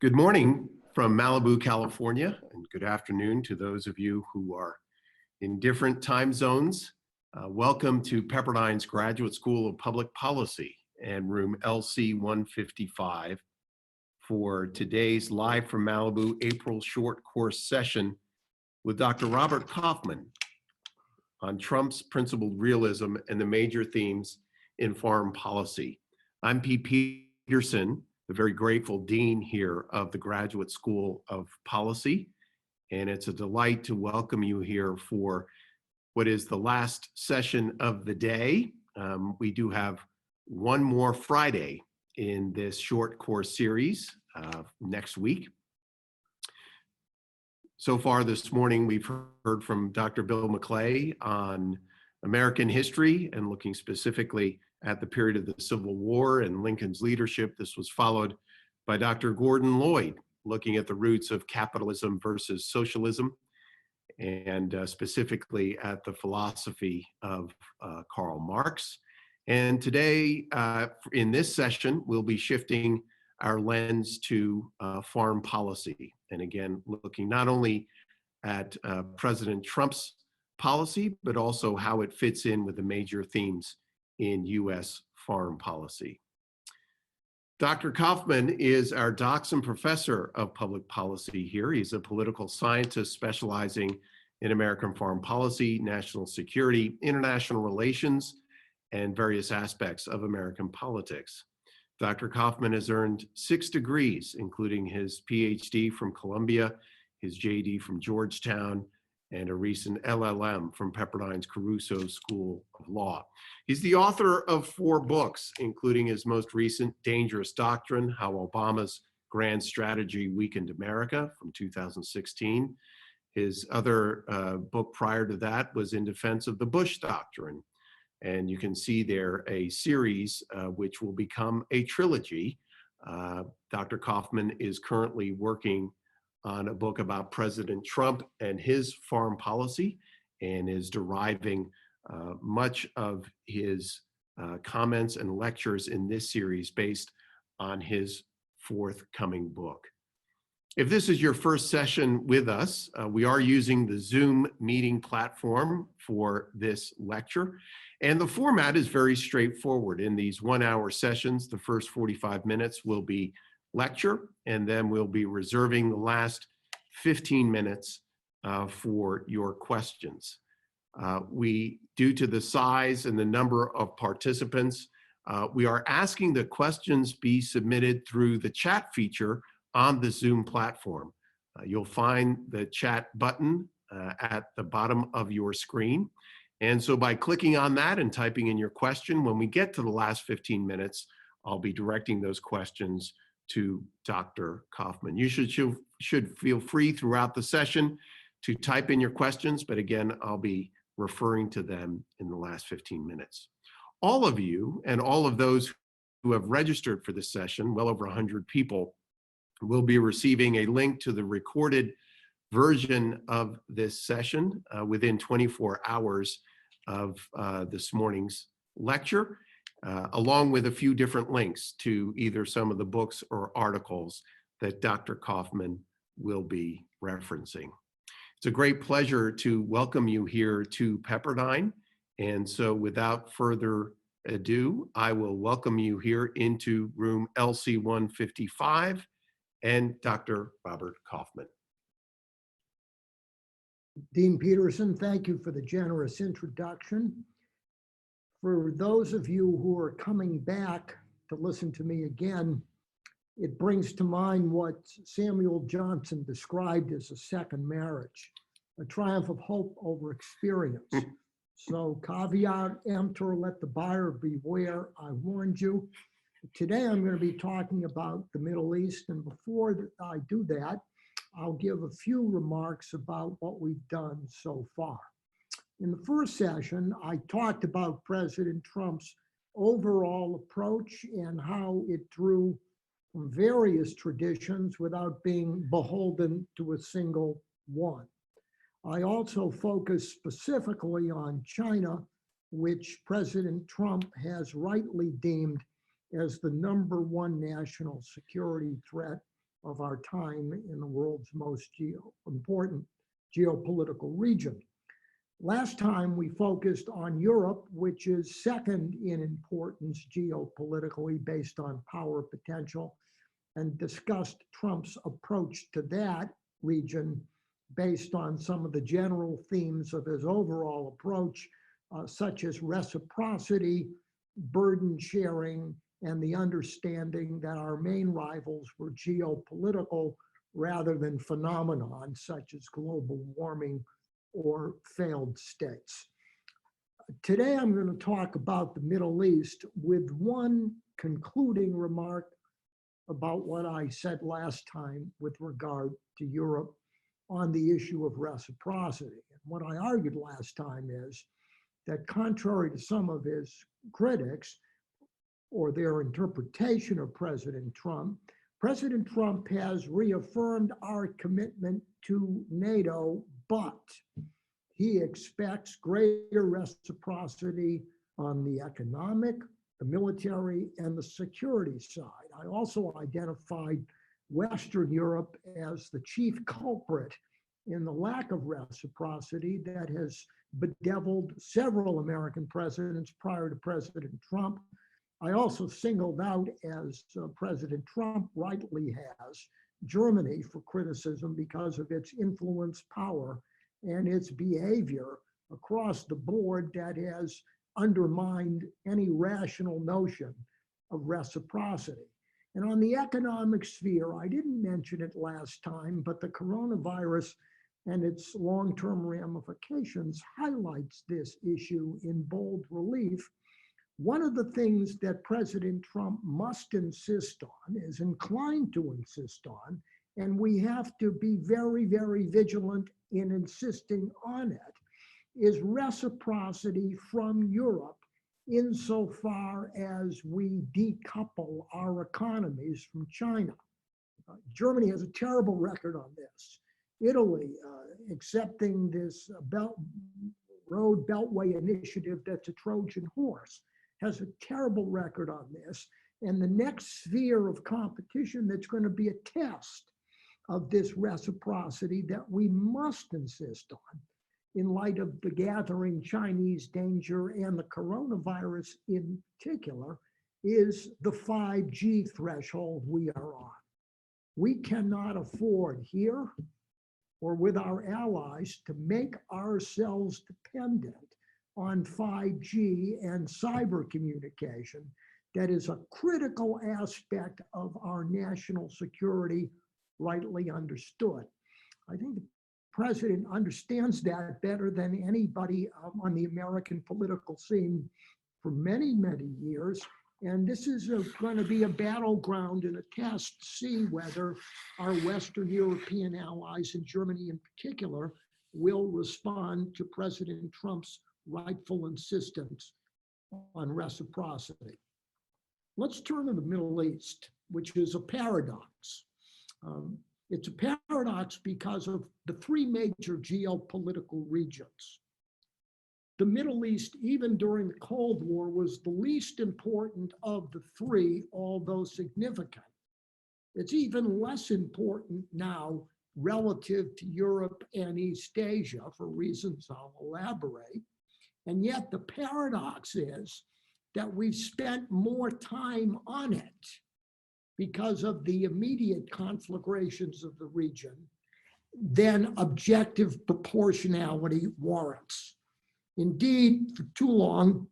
Good morning from Malibu, California, and good afternoon to those of you who are in different time zones. Welcome to Pepperdine's Graduate School of Public Policy and room LC 155 for today's Live from Malibu April short course session with Dr. Robert Kaufman on Trump's principled realism and the major themes in foreign policy. I'm Pete Peterson, the very grateful dean here of the Graduate School of Policy, and it's a delight to welcome you here for what is the last session of the day. We do have one more Friday in this short course series next week. So far this morning, we've heard from Dr. Bill McClay on American history and looking specifically at the period of the Civil War and Lincoln's leadership. This was followed by Dr. Gordon Lloyd, looking at the roots of capitalism versus socialism, and specifically at the philosophy of Karl Marx. And today, in this session, we'll be shifting our lens to foreign policy. And again, looking not only at President Trump's policy, but also how it fits in with the major themes in US foreign policy. Dr. Kaufman is our Dockson Professor of Public Policy here. He's a political scientist specializing in American foreign policy, national security, international relations, and various aspects of American politics. Dr. Kaufman has earned 6 degrees, including his PhD from Columbia, his JD from Georgetown, and a recent LLM from Pepperdine's Caruso School of Law. He's the author of 4 books, including his most recent Dangerous Doctrine, How Obama's Grand Strategy Weakened America from 2016. His other book prior to that was In Defense of the Bush Doctrine. And you can see there a series which will become a trilogy. Dr. Kaufman is currently working on a book about President Trump and his foreign policy, and is deriving much of his comments and lectures in this series based on his forthcoming book. If this is your first session with us, we are using the Zoom meeting platform for this lecture. And the format is very straightforward. In these 1-hour sessions, the first 45 minutes will be lecture, and then we'll be reserving the last 15 minutes for your questions. Due to the size and the number of participants, we are asking that questions be submitted through the chat feature on the Zoom platform. You'll find the chat button at the bottom of your screen. And so by clicking on that and typing in your question, when we get to the last 15 minutes, I'll be directing those questions to Dr. Kaufman. You should feel free throughout the session to type in your questions, but again, I'll be referring to them in the last 15 minutes. All of you and all of those who have registered for this session, well over 100 people, will be receiving a link to the recorded version of this session within 24 hours of this morning's lecture, along with a few different links to either some of the books or articles that Dr. Kaufman will be referencing. It's a great pleasure to welcome you here to Pepperdine. And so without further ado, I will welcome you here into room LC 155 and Dr. Robert Kaufman. Dean Peterson, thank you for the generous introduction. For those of you who are coming back to listen to me again, it brings to mind what Samuel Johnson described as a second marriage, a triumph of hope over experience. So caveat emptor, let the buyer beware, I warned you. Today I'm going to be talking about the Middle East, and before I do that, I'll give a few remarks about what we've done so far. In the first session, I talked about President Trump's overall approach and how it drew from various traditions without being beholden to a single one. I also focused specifically on China, which President Trump has rightly deemed as the #1 national security threat of our time in the world's most important geopolitical region. Last time we focused on Europe, which is second in importance geopolitically based on power potential, and discussed Trump's approach to that region based on some of the general themes of his overall approach, such as reciprocity, burden sharing, and the understanding that our main rivals were geopolitical rather than phenomenon such as global warming or failed states. Today, I'm going to talk about the Middle East with one concluding remark about what I said last time with regard to Europe on the issue of reciprocity. And what I argued last time is that contrary to some of his critics or their interpretation of President Trump has reaffirmed our commitment to NATO, but he expects greater reciprocity on the economic, the military, and the security side. I also identified Western Europe as the chief culprit in the lack of reciprocity that has bedeviled several American presidents prior to President Trump. I also singled out, as President Trump rightly has, Germany for criticism because of its influence, power, and its behavior across the board that has undermined any rational notion of reciprocity. And on the economic sphere, I didn't mention it last time, but the coronavirus and its long-term ramifications highlights this issue in bold relief. One of the things that President Trump must insist on, is inclined to insist on, and we have to be very, very vigilant in insisting on it, is reciprocity from Europe insofar as we decouple our economies from China. Germany has a terrible record on this. Italy, accepting this road beltway initiative that's a Trojan horse, has a terrible record on this. And the next sphere of competition that's going to be a test of this reciprocity that we must insist on in light of the gathering Chinese danger and the coronavirus in particular is the 5G threshold we are on. We cannot afford here or with our allies to make ourselves dependent on 5G and cyber communication that is a critical aspect of our national security, rightly understood. I think the president understands that better than anybody on the American political scene for many, many years. And this is going to be a battleground and a test to see whether our Western European allies, and Germany in particular, will respond to President Trump's rightful insistence on reciprocity. Let's turn to the Middle East, which is a paradox. It's a paradox because of the three major geopolitical regions. The Middle East, even during the Cold War, was the least important of the three, although significant. It's even less important now relative to Europe and East Asia for reasons I'll elaborate. And yet the paradox is that we've spent more time on it because of the immediate conflagrations of the region than objective proportionality warrants. Indeed, for too long,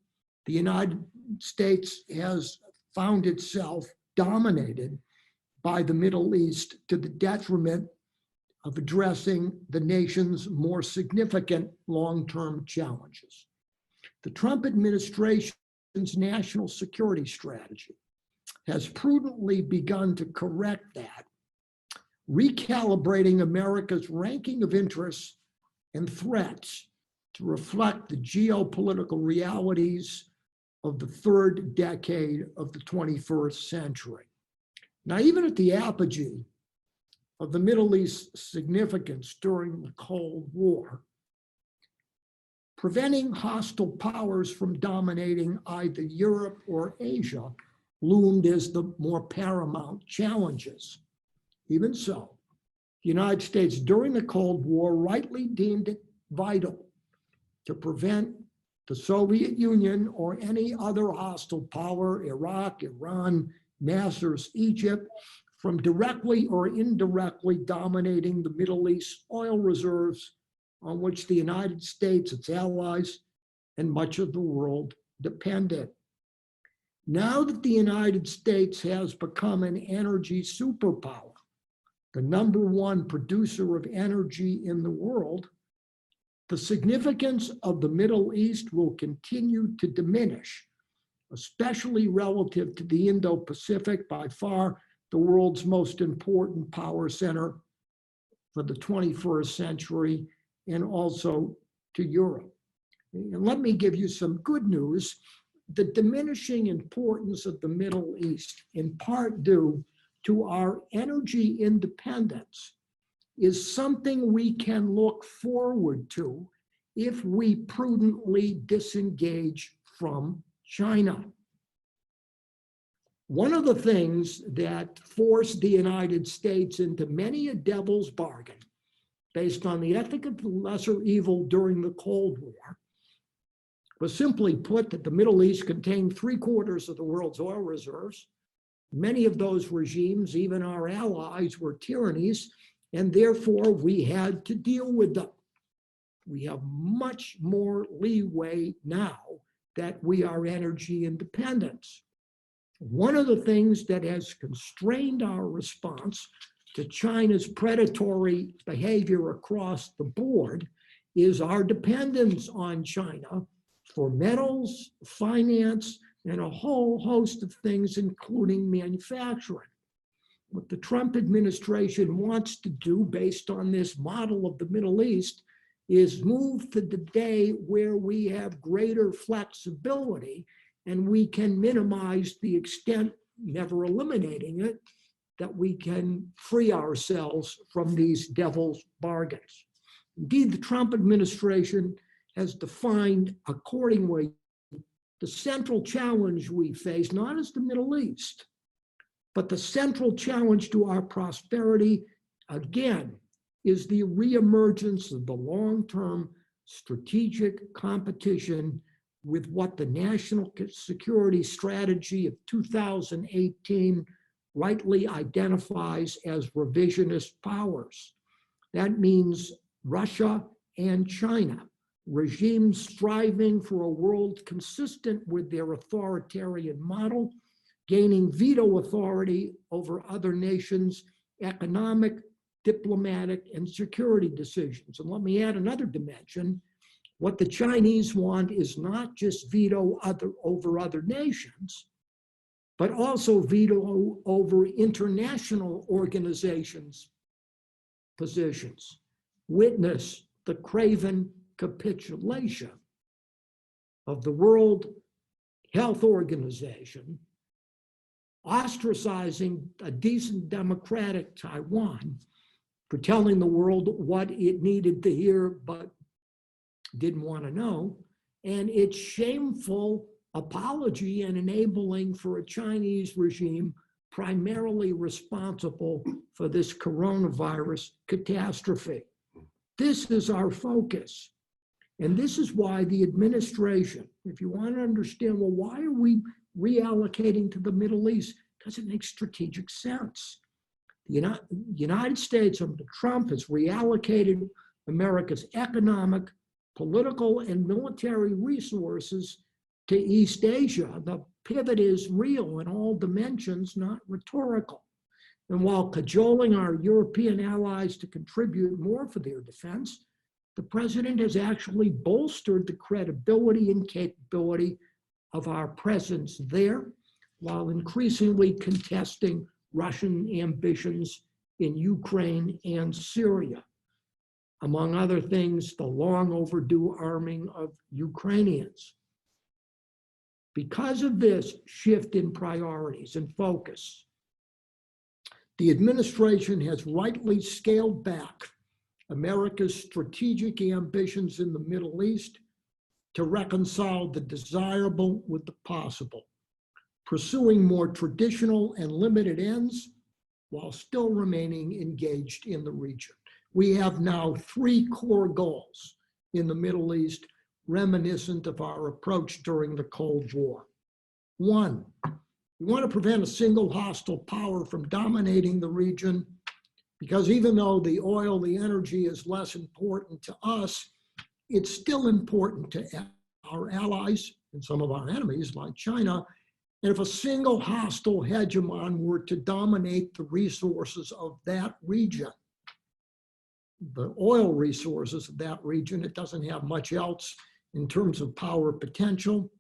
the United States has found itself dominated by the Middle East to the detriment of addressing the nation's more significant long-term challenges. The Trump administration's national security strategy has prudently begun to correct that, recalibrating America's ranking of interests and threats to reflect the geopolitical realities of the third decade of the 21st century. Now, even at the apogee of the Middle East's significance during the Cold War, preventing hostile powers from dominating either Europe or Asia loomed as the more paramount challenges. Even so, the United States during the Cold War rightly deemed it vital to prevent the Soviet Union or any other hostile power, Iraq, Iran, Nasser's Egypt, from directly or indirectly dominating the Middle East oil reserves on which the United States, its allies, and much of the world depended. Now that the United States has become an energy superpower, the #1 producer of energy in the world, the significance of the Middle East will continue to diminish, especially relative to the Indo-Pacific, by far the world's most important power center for the 21st century, and also to Europe. And let me give you some good news. The diminishing importance of the Middle East, in part due to our energy independence, is something we can look forward to if we prudently disengage from China. One of the things that forced the United States into many a devil's bargain, based on the ethic of the lesser evil during the Cold War, was simply put that the Middle East contained 3/4 of the world's oil reserves. Many of those regimes, even our allies, were tyrannies, and therefore we had to deal with them. We have much more leeway now that we are energy independent. One of the things that has constrained our response to China's predatory behavior across the board is our dependence on China for metals, finance, and a whole host of things, including manufacturing. What the Trump administration wants to do, based on this model of the Middle East, is move to the day where we have greater flexibility and we can minimize the extent, never eliminating it, that we can free ourselves from these devil's bargains. Indeed, the Trump administration has defined accordingly the central challenge we face, not as the Middle East, but the central challenge to our prosperity, again, is the reemergence of the long-term strategic competition with what the National Security Strategy of 2018 rightly identifies as revisionist powers. That means Russia and China, regimes striving for a world consistent with their authoritarian model, gaining veto authority over other nations' economic, diplomatic, and security decisions. And let me add another dimension. What the Chinese want is not just veto over other nations, but also veto over international organizations' positions. Witness the craven capitulation of the World Health Organization, ostracizing a decent democratic Taiwan for telling the world what it needed to hear but didn't want to know, and its shameful apology and enabling for a Chinese regime primarily responsible for this coronavirus catastrophe. This is our focus. And this is why the administration, if you want to understand, well, why are we reallocating to the Middle East? Because it makes strategic sense. The United States under Trump has reallocated America's economic, political, and military resources to East Asia. The pivot is real in all dimensions, not rhetorical. And while cajoling our European allies to contribute more for their defense, the president has actually bolstered the credibility and capability of our presence there, while increasingly contesting Russian ambitions in Ukraine and Syria. Among other things, the long overdue arming of Ukrainians. Because of this shift in priorities and focus, the administration has rightly scaled back America's strategic ambitions in the Middle East to reconcile the desirable with the possible, pursuing more traditional and limited ends while still remaining engaged in the region. We have now 3 core goals in the Middle East, reminiscent of our approach during the Cold War. 1, we want to prevent a single hostile power from dominating the region, because even though the oil, the energy is less important to us, it's still important to our allies and some of our enemies like China. And if a single hostile hegemon were to dominate the resources of that region, the oil resources of that region, it doesn't have much else in terms of power potential,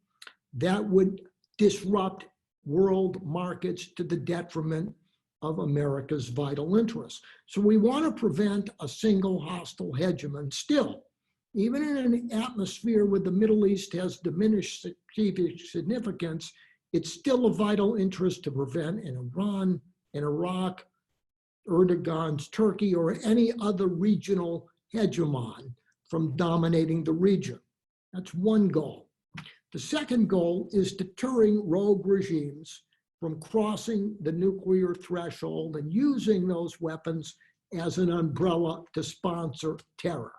that would disrupt world markets to the detriment of America's vital interests. So we want to prevent a single hostile hegemon still. Even in an atmosphere where the Middle East has diminished strategic significance, it's still a vital interest to prevent in Iran, in Iraq, Erdogan's Turkey, or any other regional hegemon from dominating the region. That's one goal. The second goal is deterring rogue regimes from crossing the nuclear threshold and using those weapons as an umbrella to sponsor terror.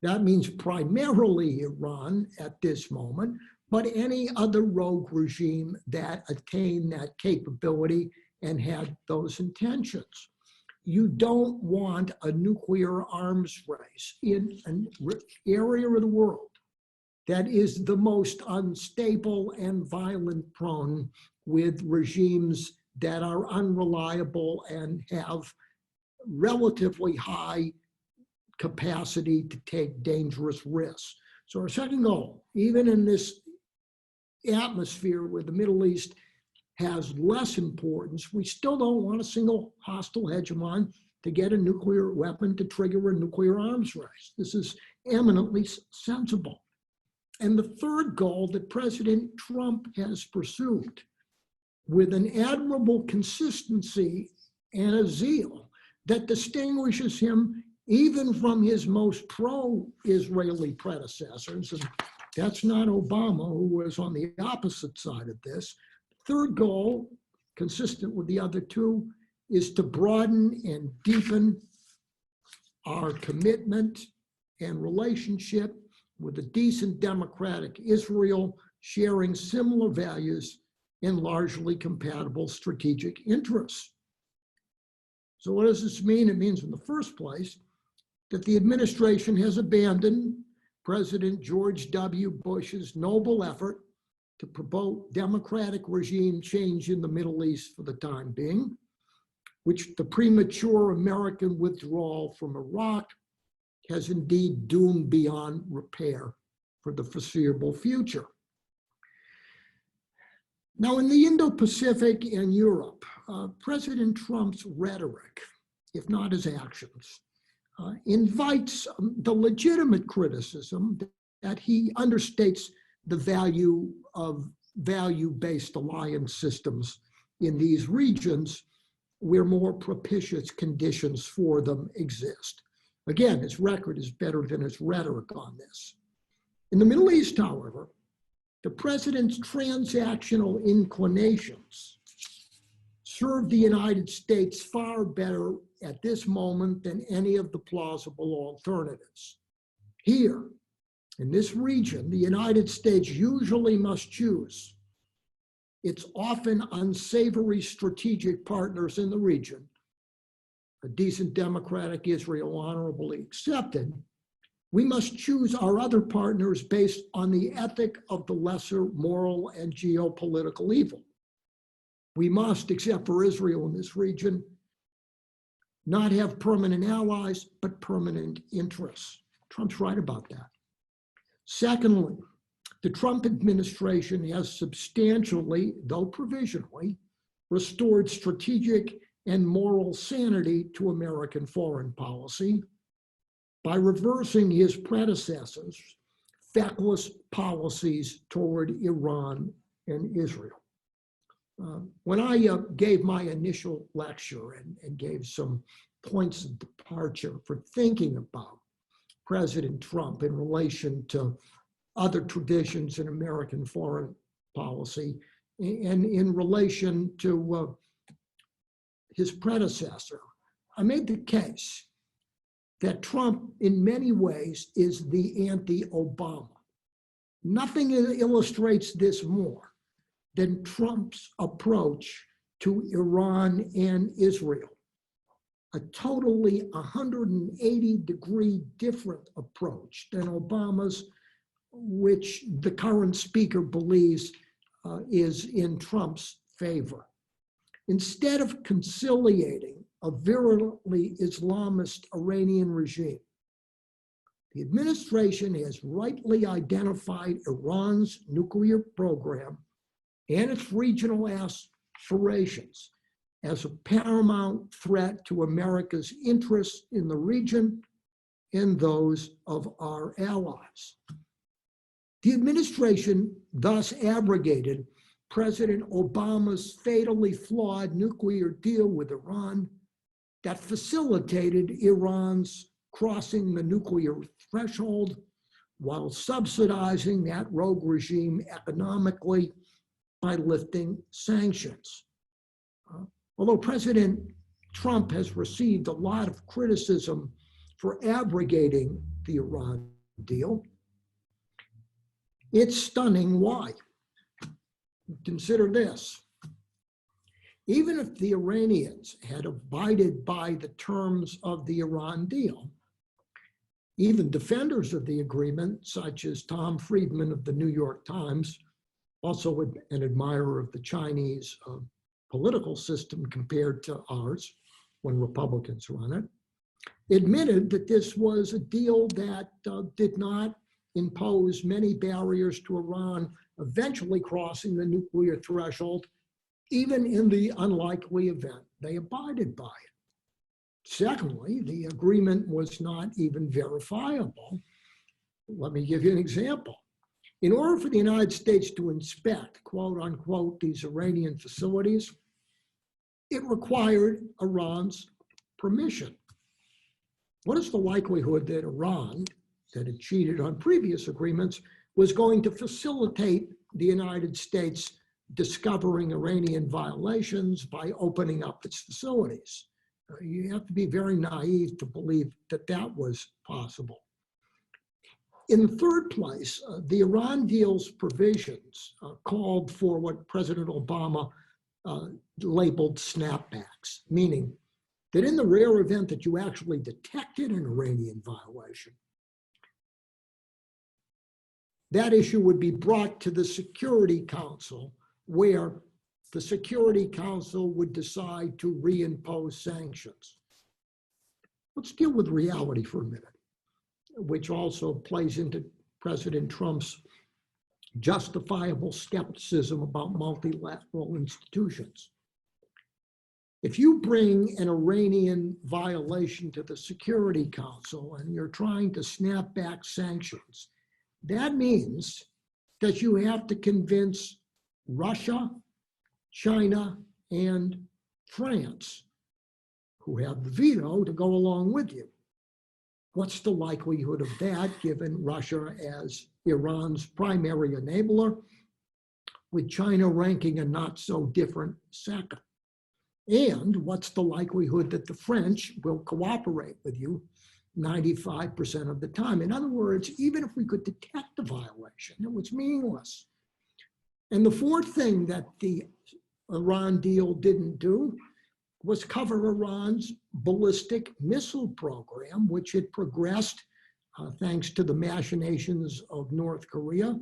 That means primarily Iran at this moment, but any other rogue regime that attained that capability and had those intentions. You don't want a nuclear arms race in an area of the world that is the most unstable and violent prone, with regimes that are unreliable and have relatively high capacity to take dangerous risks. So our second goal, even in this atmosphere where the Middle East has less importance, we still don't want a single hostile hegemon to get a nuclear weapon to trigger a nuclear arms race. This is eminently sensible. And the third goal that President Trump has pursued with an admirable consistency and a zeal that distinguishes him even from his most pro-Israeli predecessors, and that's not Obama, who was on the opposite side of this. Third goal, consistent with the other two, is to broaden and deepen our commitment and relationship with a decent democratic Israel, sharing similar values and largely compatible strategic interests. So what does this mean? It means, in the first place, that the administration has abandoned President George W. Bush's noble effort to promote democratic regime change in the Middle East for the time being, which the premature American withdrawal from Iraq has indeed doomed beyond repair for the foreseeable future. Now, in the Indo-Pacific and Europe, President Trump's rhetoric, if not his actions, invites the legitimate criticism that he understates the value of value-based alliance systems in these regions where more propitious conditions for them exist. Again, his record is better than his rhetoric on this. In the Middle East, however, the president's transactional inclinations serve the United States far better at this moment than any of the plausible alternatives. Here, in this region, the United States usually must choose its often unsavory strategic partners in the region, a decent democratic Israel honorably accepted. We must choose our other partners based on the ethic of the lesser moral and geopolitical evil. We must, except for Israel in this region, not have permanent allies, but permanent interests. Trump's right about that. Secondly, the Trump administration has substantially, though provisionally, restored strategic and moral sanity to American foreign policy by reversing his predecessors' feckless policies toward Iran and Israel. When I gave my initial lecture and gave some points of departure for thinking about President Trump in relation to other traditions in American foreign policy and in relation to his predecessor, I made the case that Trump, in many ways, is the anti-Obama. Nothing illustrates this more than Trump's approach to Iran and Israel. A totally 180-degree different approach than Obama's, which the current speaker believes is in Trump's favor. Instead of conciliating a virulently Islamist Iranian regime, the administration has rightly identified Iran's nuclear program and its regional aspirations as a paramount threat to America's interests in the region and those of our allies. The administration thus abrogated President Obama's fatally flawed nuclear deal with Iran that facilitated Iran's crossing the nuclear threshold while subsidizing that rogue regime economically by lifting sanctions. Although President Trump has received a lot of criticism for abrogating the Iran deal, it's stunning why. Consider this. Even if the Iranians had abided by the terms of the Iran deal, even defenders of the agreement, such as Tom Friedman of the New York Times, also an admirer of the Chinese political system compared to ours when Republicans run it, admitted that this was a deal that did not impose many barriers to Iran eventually crossing the nuclear threshold, even in the unlikely event they abided by it. Secondly, the agreement was not even verifiable. Let me give you an example. In order for the United States to inspect, quote unquote, these Iranian facilities, it required Iran's permission. What is the likelihood that Iran, that had cheated on previous agreements, was going to facilitate the United States discovering Iranian violations by opening up its facilities? You have to be very naive to believe that that was possible. In the third place, the Iran deal's provisions called for what President Obama labeled snapbacks, meaning that in the rare event that you actually detected an Iranian violation, that issue would be brought to the Security Council, where the Security Council would decide to reimpose sanctions. Let's deal with reality for a minute, which also plays into President Trump's justifiable skepticism about multilateral institutions. If you bring an Iranian violation to the Security Council and you're trying to snap back sanctions, that means that you have to convince Russia, China, and France, who have the veto, to go along with you. What's the likelihood of that, given Russia as Iran's primary enabler, with China ranking a not so different second? And what's the likelihood that the French will cooperate with you 95% of the time? In other words, even if we could detect a violation, it was meaningless. And the fourth thing that the Iran deal didn't do was cover Iran's ballistic missile program, which had progressed thanks to the machinations of North Korea,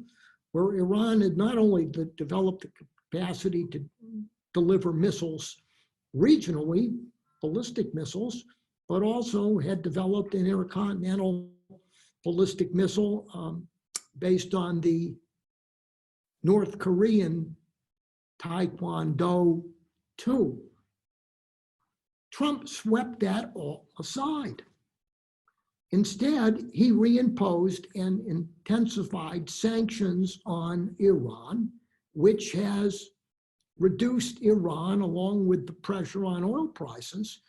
where Iran had not only developed the capacity to deliver missiles regionally, ballistic missiles, but also had developed an intercontinental ballistic missile based on the North Korean Taekwondo 2. Trump swept that all aside. Instead, he reimposed and intensified sanctions on Iran, which has reduced Iran, along with the pressure on oil prices,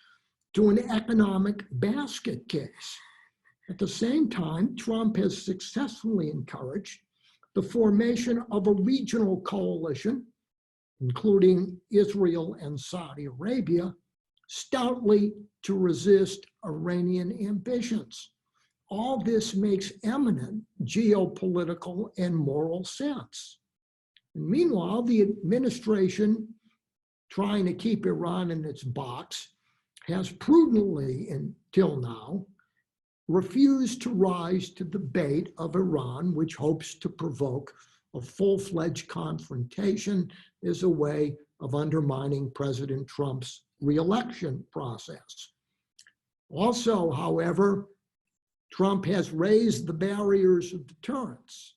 to an economic basket case. At the same time, Trump has successfully encouraged the formation of a regional coalition, including Israel and Saudi Arabia, stoutly to resist Iranian ambitions. All this makes eminent geopolitical and moral sense. And meanwhile, the administration, trying to keep Iran in its box, has prudently, until now, refused to rise to the bait of Iran, which hopes to provoke a full-fledged confrontation as a way of undermining President Trump's re-election process. Also, however, Trump has raised the barriers of deterrence,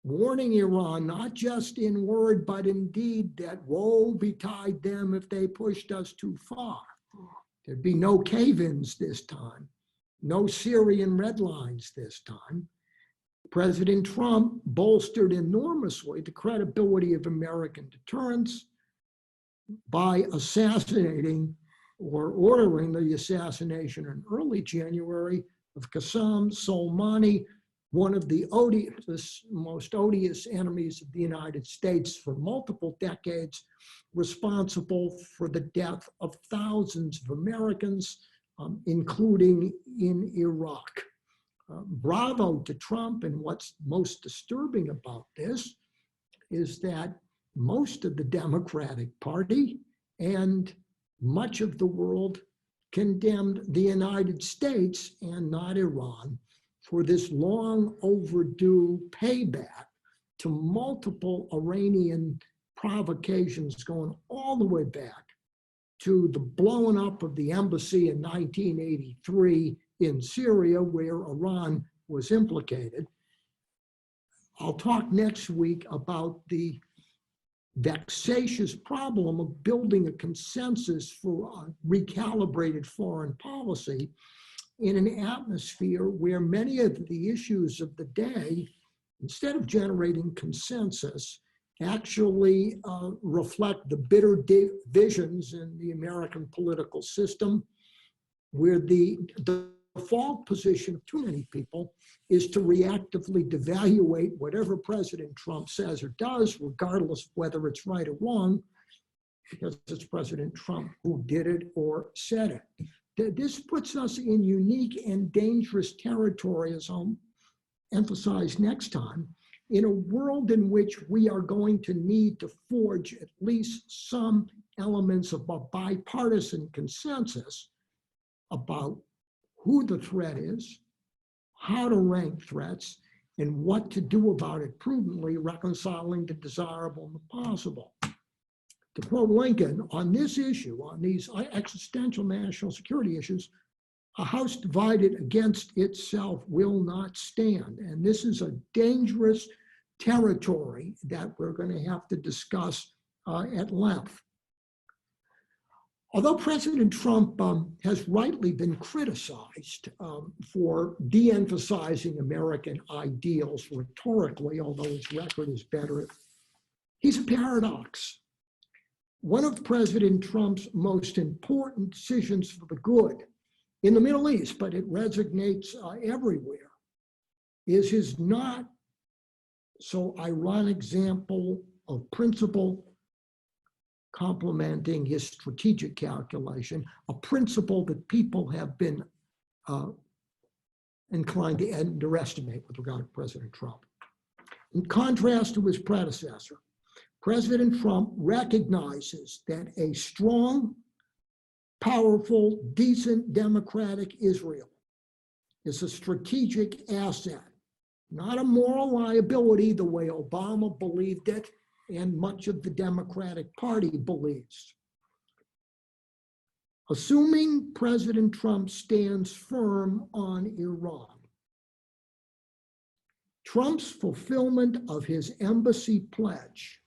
warning Iran, not just in word, but in deed, that woe betide them if they pushed us too far. There'd be no cave-ins this time, no Syrian red lines this time. President Trump bolstered enormously the credibility of American deterrence by assassinating or ordering the assassination in early January of Qasem Soleimani, one of the most odious enemies of the United States for multiple decades, responsible for the death of thousands of Americans, including in Iraq. Bravo to Trump, and what's most disturbing about this is that most of the Democratic Party and much of the world condemned the United States and not Iran for this long overdue payback to multiple Iranian provocations going all the way back to the blowing up of the embassy in 1983 in Syria, where Iran was implicated. I'll talk next week about the vexatious problem of building a consensus for a recalibrated foreign policy in an atmosphere where many of the issues of the day, instead of generating consensus, actually reflect the bitter divisions in the American political system, where the default position of too many people is to reactively devaluate whatever President Trump says or does, regardless of whether it's right or wrong, because it's President Trump who did it or said it. This puts us in unique and dangerous territory, as I'll emphasize next time, in a world in which we are going to need to forge at least some elements of a bipartisan consensus about who the threat is, how to rank threats, and what to do about it prudently, reconciling the desirable and the possible. To quote Lincoln, on this issue, on these existential national security issues, a house divided against itself will not stand. And this is a dangerous territory that we're going to have to discuss at length. Although President Trump has rightly been criticized for de-emphasizing American ideals rhetorically, although his record is better, he's a paradox. One of President Trump's most important decisions for the good in the Middle East, but it resonates everywhere, is his not so ironic example of principle complementing his strategic calculation, a principle that people have been inclined to underestimate with regard to President Trump. In contrast to his predecessor, President Trump recognizes that a strong, powerful, decent, democratic Israel is a strategic asset, not a moral liability the way Obama believed it and much of the Democratic Party believes. Assuming President Trump stands firm on Iran, Trump's fulfillment of his embassy pledge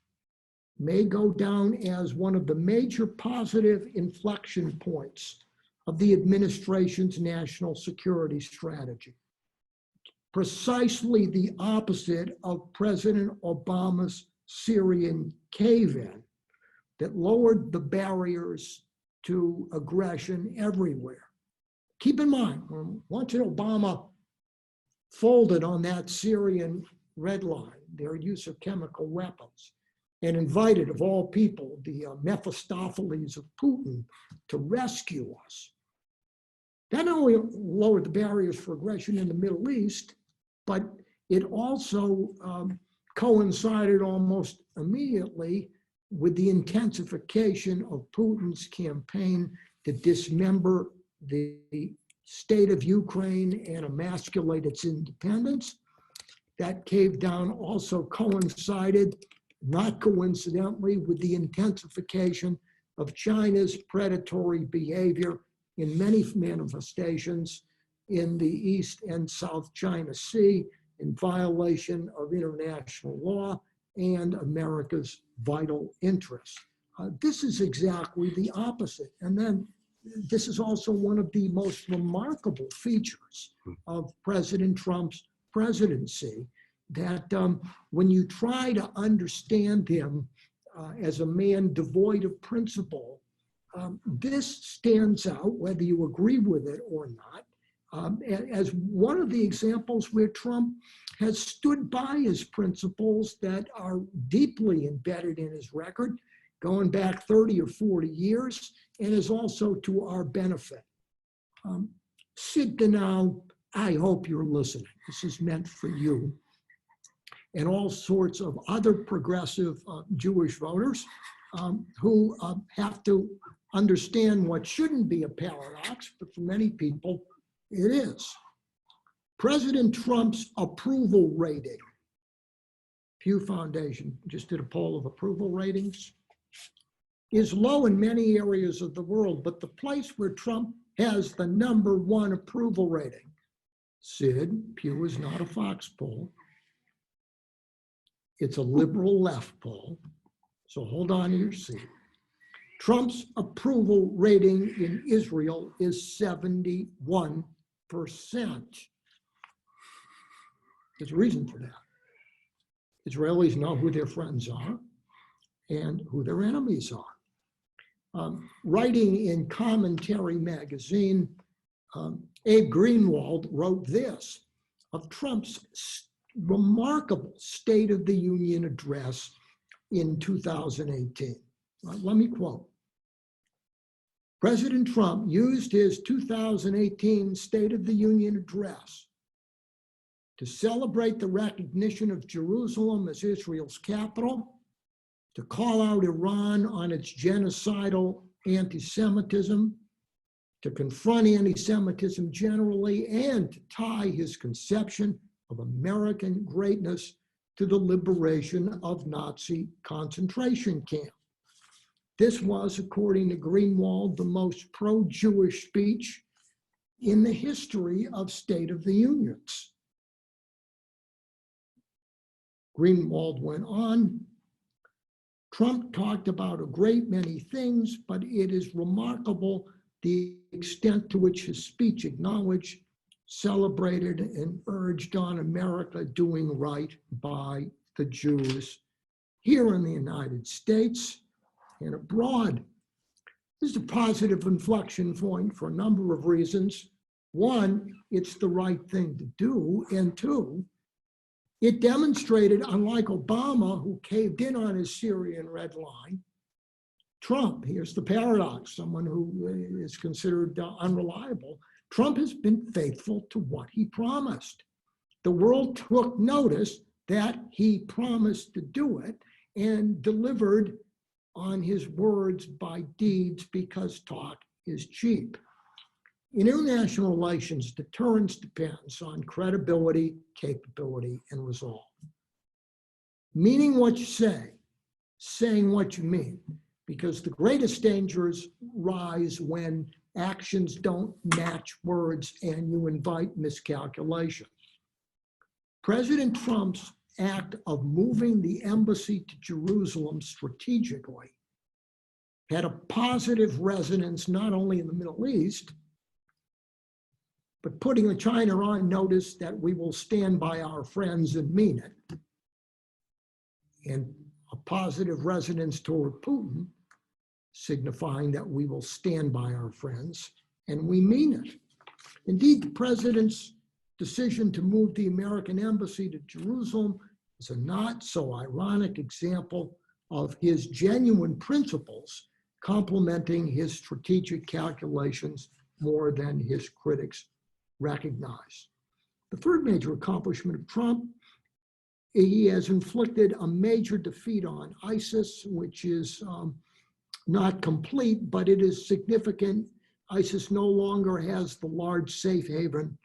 may go down as one of the major positive inflection points of the administration's national security strategy. Precisely the opposite of President Obama's Syrian cave-in that lowered the barriers to aggression everywhere. Keep in mind, once Obama folded on that Syrian red line, their use of chemical weapons, and invited, of all people, the Mephistopheles of Putin to rescue us. That not only lowered the barriers for aggression in the Middle East, but it also coincided almost immediately with the intensification of Putin's campaign to dismember the state of Ukraine and emasculate its independence. That cave down also coincided, not coincidentally, with the intensification of China's predatory behavior in many manifestations in the East and South China Sea in violation of international law and America's vital interests. This is exactly the opposite. And then this is also one of the most remarkable features of President Trump's presidency, that when you try to understand him as a man devoid of principle, this stands out, whether you agree with it or not, as one of the examples where Trump has stood by his principles that are deeply embedded in his record, going back 30 or 40 years, and is also to our benefit. Sid Ganal, I hope you're listening. This is meant for you and all sorts of other progressive Jewish voters who have to understand what shouldn't be a paradox, but for many people, it is. President Trump's approval rating. Pew Foundation just did a poll of approval ratings. Is low in many areas of the world, but the place where Trump has the #1 approval rating. Sid, Pew is not a Fox poll. It's a liberal left poll, so hold on to your seat. Trump's approval rating in Israel is 71%. There's a reason for that. Israelis know who their friends are and who their enemies are. Writing in Commentary magazine, Abe Greenwald wrote this of Trump's remarkable State of the Union address in 2018. Let me quote. President Trump used his 2018 State of the Union address to celebrate the recognition of Jerusalem as Israel's capital, to call out Iran on its genocidal anti-Semitism, to confront anti-Semitism generally, and to tie his conception of American greatness to the liberation of Nazi concentration camp. This was, according to Greenwald, the most pro-Jewish speech in the history of State of the Unions. Greenwald went on, Trump talked about a great many things, but it is remarkable the extent to which his speech acknowledged, celebrated, and urged on America doing right by the Jews here in the United States and abroad. This is a positive inflection point for a number of reasons. One, it's the right thing to do, and two, it demonstrated, unlike Obama, who caved in on his Syrian red line, Trump, here's the paradox, someone who is considered unreliable, Trump has been faithful to what he promised. The world took notice that he promised to do it and delivered on his words by deeds, because talk is cheap. In international relations, deterrence depends on credibility, capability, and resolve. Meaning what you say, saying what you mean, because the greatest dangers rise when actions don't match words and you invite miscalculation. President Trump's act of moving the embassy to Jerusalem strategically had a positive resonance not only in the Middle East, but putting China on notice that we will stand by our friends and mean it, and a positive resonance toward Putin, signifying that we will stand by our friends and we mean it. Indeed, the president's decision to move the American embassy to Jerusalem is a not so ironic example of his genuine principles, complementing his strategic calculations more than his critics recognize. The third major accomplishment of Trump, he has inflicted a major defeat on ISIS, which is not complete, but it is significant. ISIS no longer has the large safe haven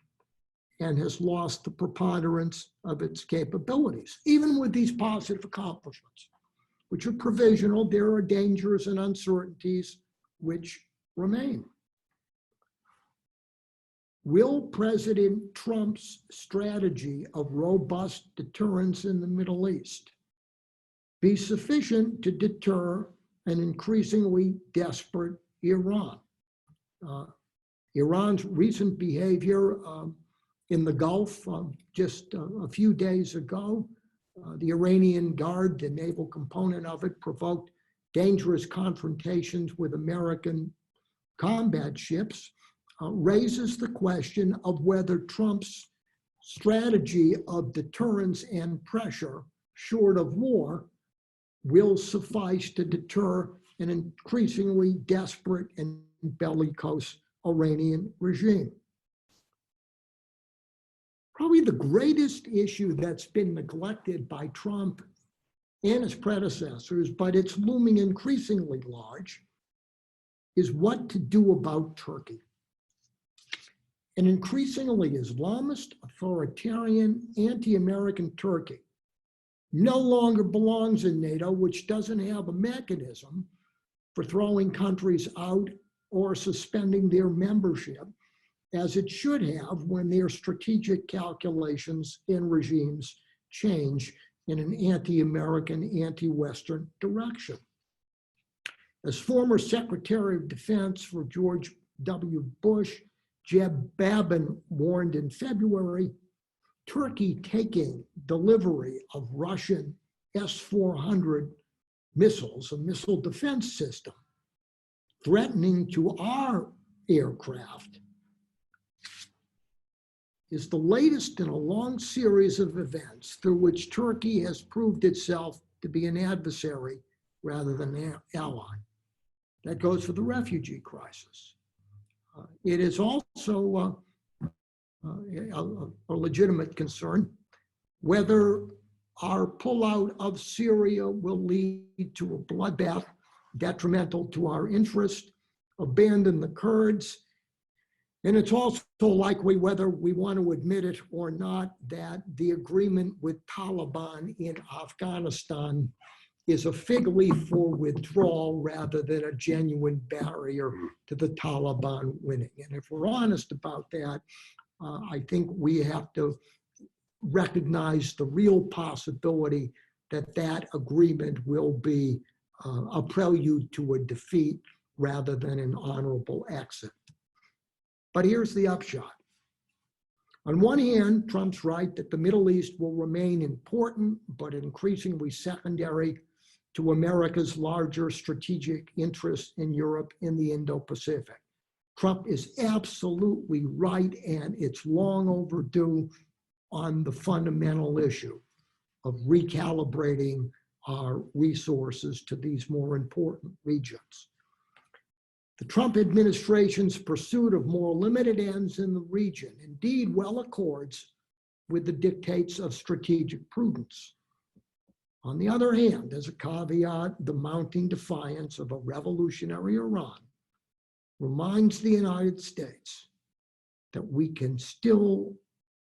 and has lost the preponderance of its capabilities. Even with these positive accomplishments, which are provisional, there are dangers and uncertainties which remain. Will President Trump's strategy of robust deterrence in the Middle East be sufficient to deter an increasingly desperate Iran? Iran's recent behavior in the Gulf just a few days ago, the Iranian Guard, the naval component of it, provoked dangerous confrontations with American combat ships, raises the question of whether Trump's strategy of deterrence and pressure, short of war, will suffice to deter an increasingly desperate and bellicose Iranian regime. Probably the greatest issue that's been neglected by Trump and his predecessors, but it's looming increasingly large, is what to do about Turkey. An increasingly Islamist, authoritarian, anti-American Turkey no longer belongs in NATO, which doesn't have a mechanism for throwing countries out or suspending their membership, as it should have when their strategic calculations and regimes change in an anti-American, anti-Western direction. As former Secretary of Defense for George W. Bush, Jeb Babin warned in February, Turkey taking delivery of Russian S-400 missiles, a missile defense system, threatening to our aircraft, is the latest in a long series of events through which Turkey has proved itself to be an adversary rather than an ally. That goes for the refugee crisis. It is also a legitimate concern whether our pullout of Syria will lead to a bloodbath detrimental to our interest, abandon the Kurds. And it's also likely, whether we want to admit it or not, that the agreement with Taliban in Afghanistan is a fig leaf for withdrawal rather than a genuine barrier to the Taliban winning. And if we're honest about that, I think we have to recognize the real possibility that that agreement will be a prelude to a defeat rather than an honorable exit. But here's the upshot. On one hand, Trump's right that the Middle East will remain important, but increasingly secondary to America's larger strategic interests in Europe in the Indo-Pacific. Trump is absolutely right, and it's long overdue on the fundamental issue of recalibrating our resources to these more important regions. The Trump administration's pursuit of more limited ends in the region indeed well accords with the dictates of strategic prudence. On the other hand, as a caveat, the mounting defiance of a revolutionary Iran reminds the United States that we can still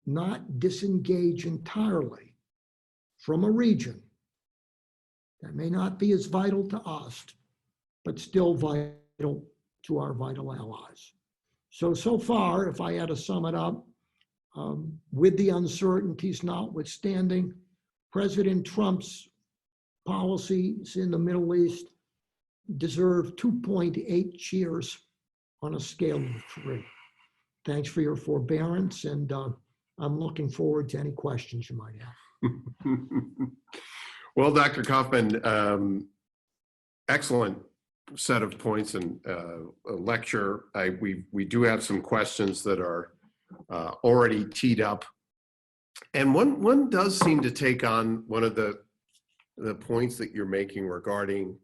not disengage entirely from a region that may not be as vital to us, but still vital to our vital allies. So far, if I had to sum it up, with the uncertainties notwithstanding, President Trump's policies in the Middle East deserve 2.8 cheers on a scale of 3. Thanks for your forbearance, and I'm looking forward to any questions you might have. Well, Dr. Kaufman, excellent set of points and a lecture. We do have some questions that are already teed up. And one does seem to take on one of the the points that you're making regarding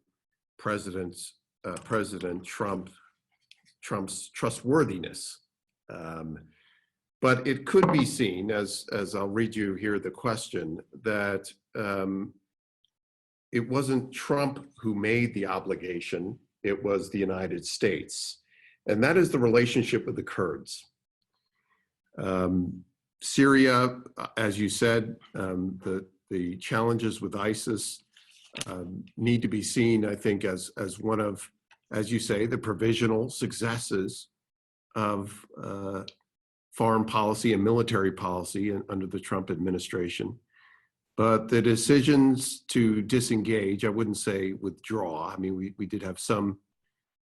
President Trump's trustworthiness. But it could be seen, as I'll read you here the question, that it wasn't Trump who made the obligation, it was the United States. And that is the relationship with the Kurds. Syria, as you said, the challenges with ISIS need to be seen, I think, as one of, as you say, the provisional successes of foreign policy and military policy under the Trump administration. But the decisions to disengage, I wouldn't say withdraw. I mean, we did have some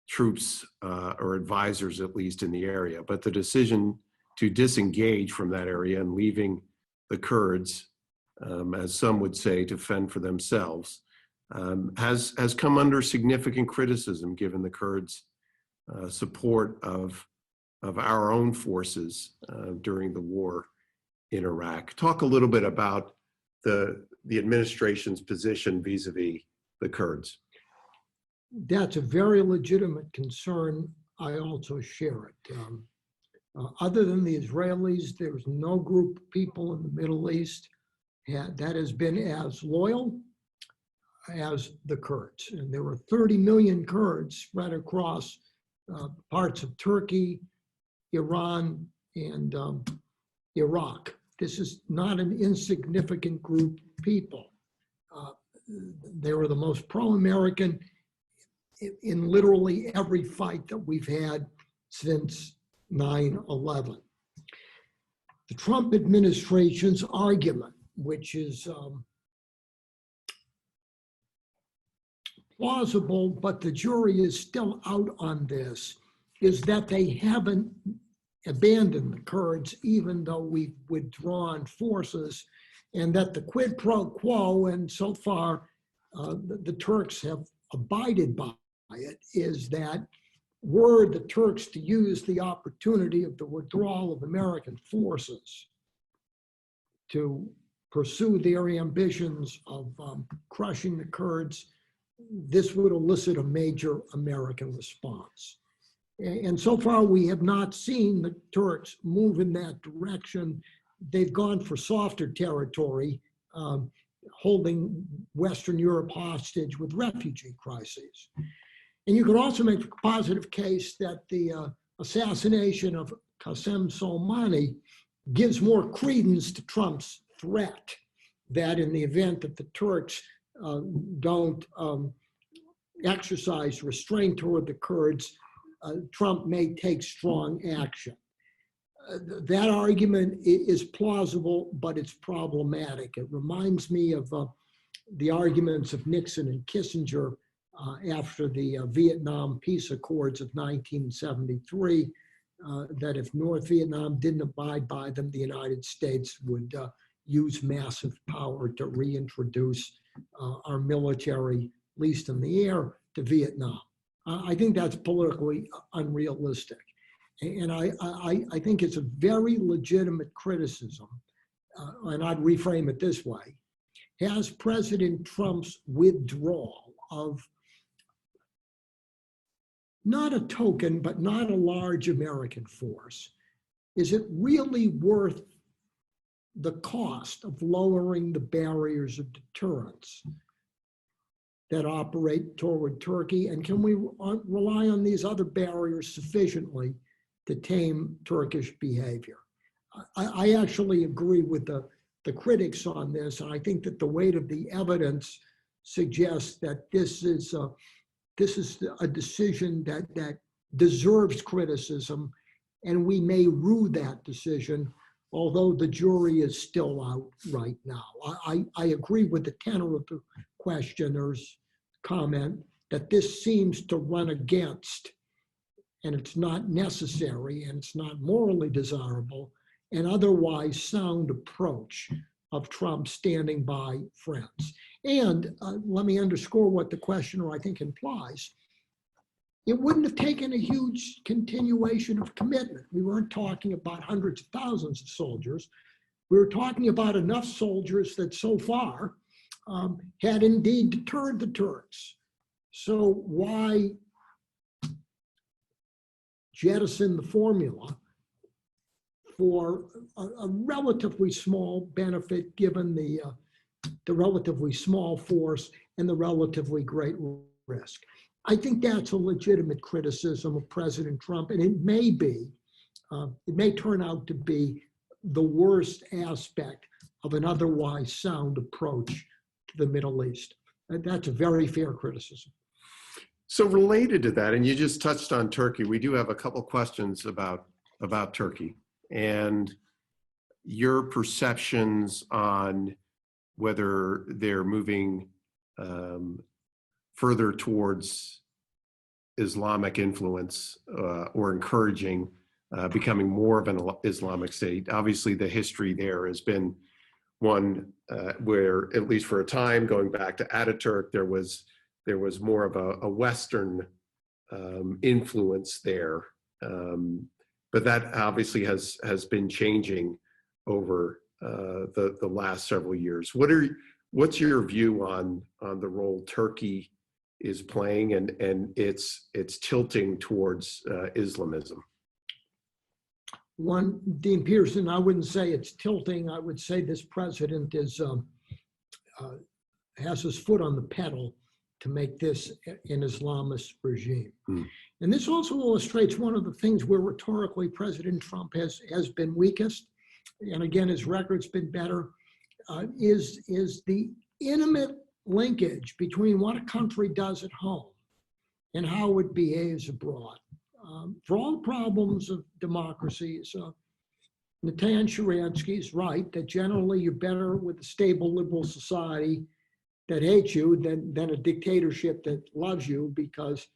troops or advisors, at least, in the area, but the decision to disengage from that area and leaving the Kurds, as some would say, to fend for themselves, has come under significant criticism, given the Kurds' support of our own forces during the war in Iraq. Talk a little bit about the administration's position vis-a-vis the Kurds. That's a very legitimate concern. I also share it. Other than the Israelis, there's no group of people in the Middle East that has been as loyal as the Kurds. And there are 30 million Kurds spread across parts of Turkey, Iran, and Iraq. This is not an insignificant group of people. They were the most pro-American in literally every fight that we've had since 9/11. The Trump administration's argument, which is plausible, but the jury is still out on this, is that they haven't abandoned the Kurds, even though we've withdrawn forces, and that the quid pro quo, and so far the Turks have abided by it, is that were the Turks to use the opportunity of the withdrawal of American forces to pursue their ambitions of crushing the Kurds, this would elicit a major American response. And so far, we have not seen the Turks move in that direction. They've gone for softer territory, holding Western Europe hostage with refugee crises. And you could also make a positive case that the assassination of Qasem Soleimani gives more credence to Trump's threat that in the event that the Turks don't exercise restraint toward the Kurds, Trump may take strong action. That argument is plausible, but it's problematic. It reminds me of the arguments of Nixon and Kissinger after the Vietnam Peace Accords of 1973, that if North Vietnam didn't abide by them, the United States would use massive power to reintroduce our military, at least in the air, to Vietnam. I think that's politically unrealistic. And I think it's a very legitimate criticism, and I'd reframe it this way. Has President Trump's withdrawal of not a token, but not a large American force, is it really worth the cost of lowering the barriers of deterrence that operate toward Turkey? And can we rely on these other barriers sufficiently to tame Turkish behavior? I actually agree with the critics on this, and I think that the weight of the evidence suggests that this is a decision that deserves criticism, and we may rue that decision, although the jury is still out right now. I agree with the tenor of the questioner's comment that this seems to run against, and it's not necessary, and it's not morally desirable, an otherwise sound approach of Trump standing by friends. And let me underscore what the questioner, I think, implies. It wouldn't have taken a huge continuation of commitment. We weren't talking about hundreds of thousands of soldiers. We were talking about enough soldiers that so far had indeed deterred the Turks. So why jettison the formula for a relatively small benefit given the relatively small force and the relatively great risk? I think that's a legitimate criticism of President Trump, and it may turn out to be the worst aspect of an otherwise sound approach to the Middle East. That's a very fair criticism. So related to that, and you just touched on Turkey, we do have a couple questions about Turkey and your perceptions on whether they're moving further towards Islamic influence or encouraging becoming more of an Islamic state. Obviously, the history there has been one where, at least for a time, going back to Ataturk, there was more of a Western influence there. But that obviously has been changing over the last several years. What's your view on the role Turkey is playing and its tilting towards Islamism? One, Dean Pearson, I wouldn't say it's tilting. I would say this president has his foot on the pedal to make this an Islamist regime. And this also illustrates one of the things where rhetorically President Trump has been weakest, and again, his record's been better, is the intimate linkage between what a country does at home and how it behaves abroad. For all the problems of democracies, Natan Sharansky is right that generally you're better with a stable liberal society that hates you than a dictatorship that loves you, because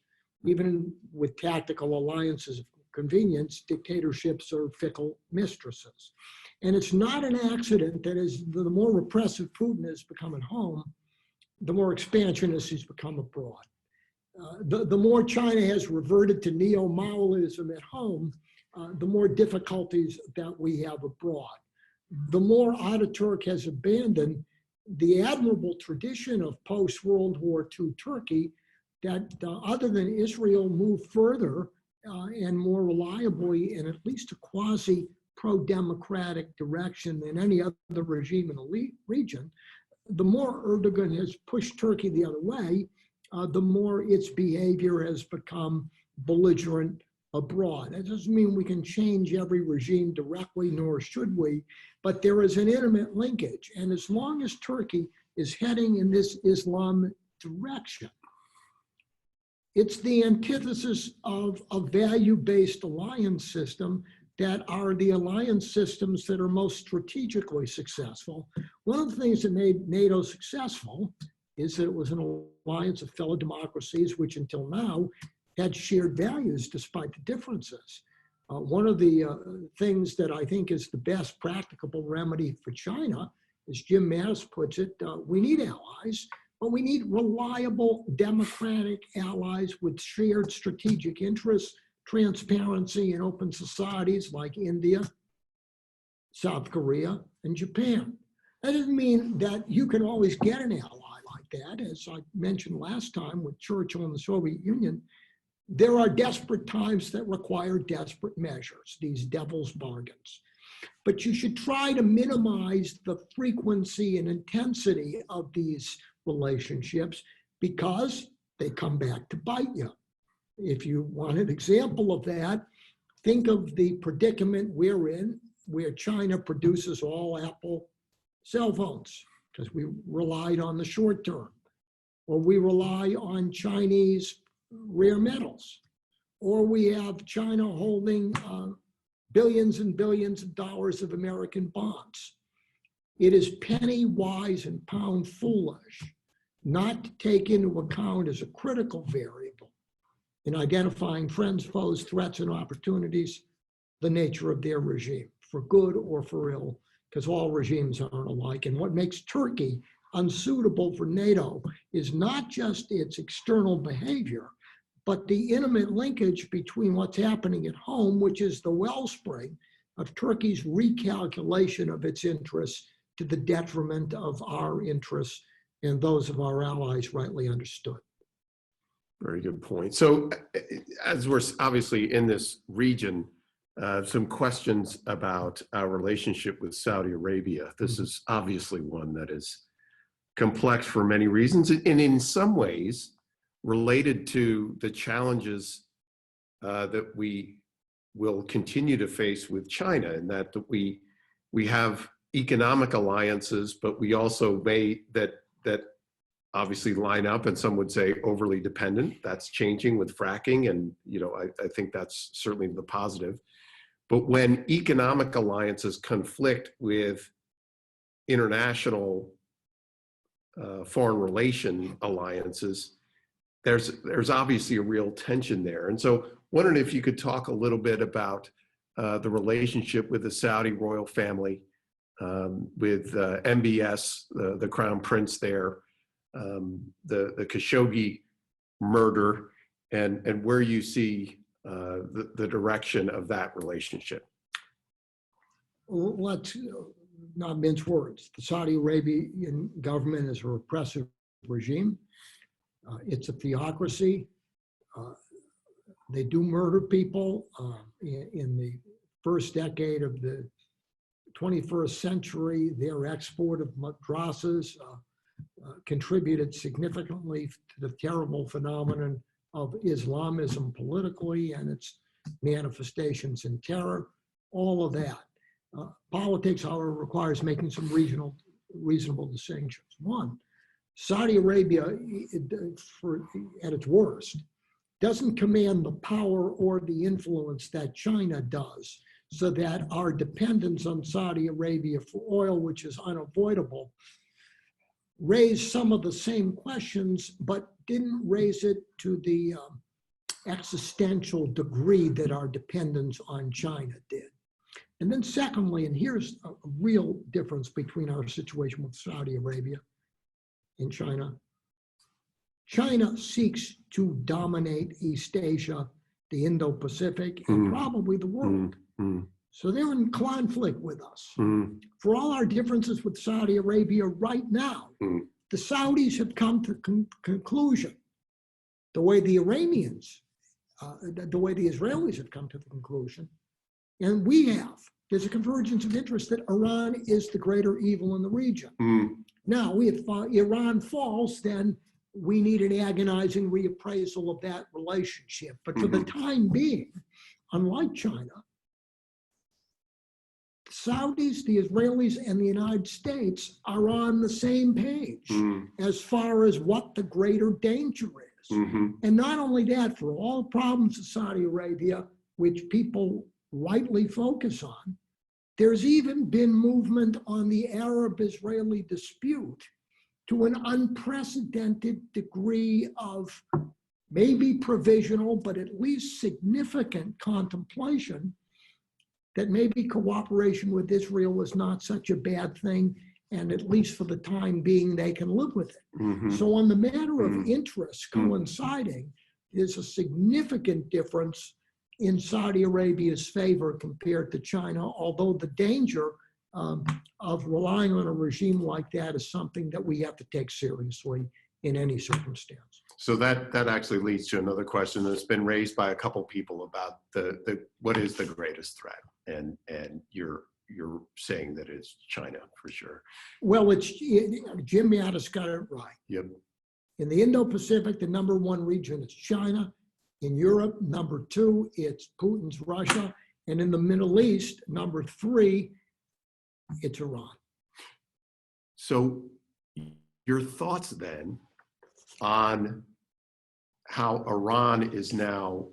even with tactical alliances of convenience, dictatorships are fickle mistresses. And it's not an accident that as the more repressive Putin has become at home, the more expansionist he's become abroad. The more China has reverted to neo-Maoism at home, the more difficulties that we have abroad. The more Ataturk has abandoned the admirable tradition of post-World War II Turkey that other than Israel moved further and more reliably in at least a quasi-pro-democratic direction than any other regime in the region, the more Erdogan has pushed Turkey the other way, the more its behavior has become belligerent abroad. That doesn't mean we can change every regime directly, nor should we, but there is an intimate linkage. And as long as Turkey is heading in this Islamic direction, it's the antithesis of a value-based alliance system that are the alliance systems that are most strategically successful. One of the things that made NATO successful is that it was an alliance of fellow democracies, which until now had shared values despite the differences. One of the things that I think is the best practicable remedy for China, as Jim Mattis puts it, we need allies, but we need reliable democratic allies with shared strategic interests, transparency, and open societies like India, South Korea, and Japan. That doesn't mean that you can always get an ally like that. As I mentioned last time with Churchill and the Soviet Union, there are desperate times that require desperate measures, these devil's bargains. But you should try to minimize the frequency and intensity of these relationships because they come back to bite you. If you want an example of that, think of the predicament we're in where China produces all Apple cell phones because we relied on the short term, or we rely on Chinese rare metals, or we have China holding billions and billions of dollars of American bonds. It is penny wise and pound foolish not to take into account as a critical variable in identifying friends, foes, threats, and opportunities, the nature of their regime, for good or for ill, because all regimes aren't alike. And what makes Turkey unsuitable for NATO is not just its external behavior, but the intimate linkage between what's happening at home, which is the wellspring of Turkey's recalculation of its interests to the detriment of our interests and those of our allies rightly understood. Very good point. So as we're obviously in this region, some questions about our relationship with Saudi Arabia. This is obviously one that is complex for many reasons, and in some ways related to the challenges that we will continue to face with China, and that we have economic alliances, but we also may that obviously line up, and some would say overly dependent. That's changing with fracking, and I think that's certainly the positive. But when economic alliances conflict with international foreign relation alliances, there's obviously a real tension there. And so wondering if you could talk a little bit about the relationship with the Saudi royal family, with MBS, the crown prince there, the Khashoggi murder, and where you see the direction of that relationship. Let's not mince words. The Saudi Arabian government is a repressive regime. It's a theocracy. They do murder people. In the first decade of the 21st century, their export of madrasas contributed significantly to the terrible phenomenon of Islamism politically and its manifestations in terror, all of that. Politics, however, requires making some reasonable distinctions. One, Saudi Arabia, at its worst, doesn't command the power or the influence that China does, so that our dependence on Saudi Arabia for oil, which is unavoidable, raised some of the same questions, but didn't raise it to the existential degree that our dependence on China did. And then secondly, and here's a real difference between our situation with Saudi Arabia and China. China seeks to dominate East Asia, the Indo-Pacific, and probably the world. So they're in conflict with us. For all our differences with Saudi Arabia right now, the Saudis have come to conclusion, the way the Iranians, the way the Israelis have come to the conclusion, and we have. There's a convergence of interest that Iran is the greater evil in the region. Now, if Iran falls, then we need an agonizing reappraisal of that relationship. But for the time being, unlike China, the Saudis, the Israelis, and the United States are on the same page as far as what the greater danger is. And not only that, for all the problems of Saudi Arabia, which people rightly focus on, there's even been movement on the Arab-Israeli dispute to an unprecedented degree of maybe provisional, but at least significant contemplation that maybe cooperation with Israel is not such a bad thing, and at least for the time being, they can live with it. So on the matter of interest coinciding, there's a significant difference in Saudi Arabia's favor compared to China, although the danger of relying on a regime like that is something that we have to take seriously in any circumstance. So that actually leads to another question that's been raised by a couple people about the what is the greatest threat, and you're saying that it's China for sure. Well, Jim Mattis got it right. Yep. In the Indo-Pacific, the #1 region is China. In Europe, #2, it's Putin's Russia. And in the Middle East, #3, it's Iran. So your thoughts then on how Iran is now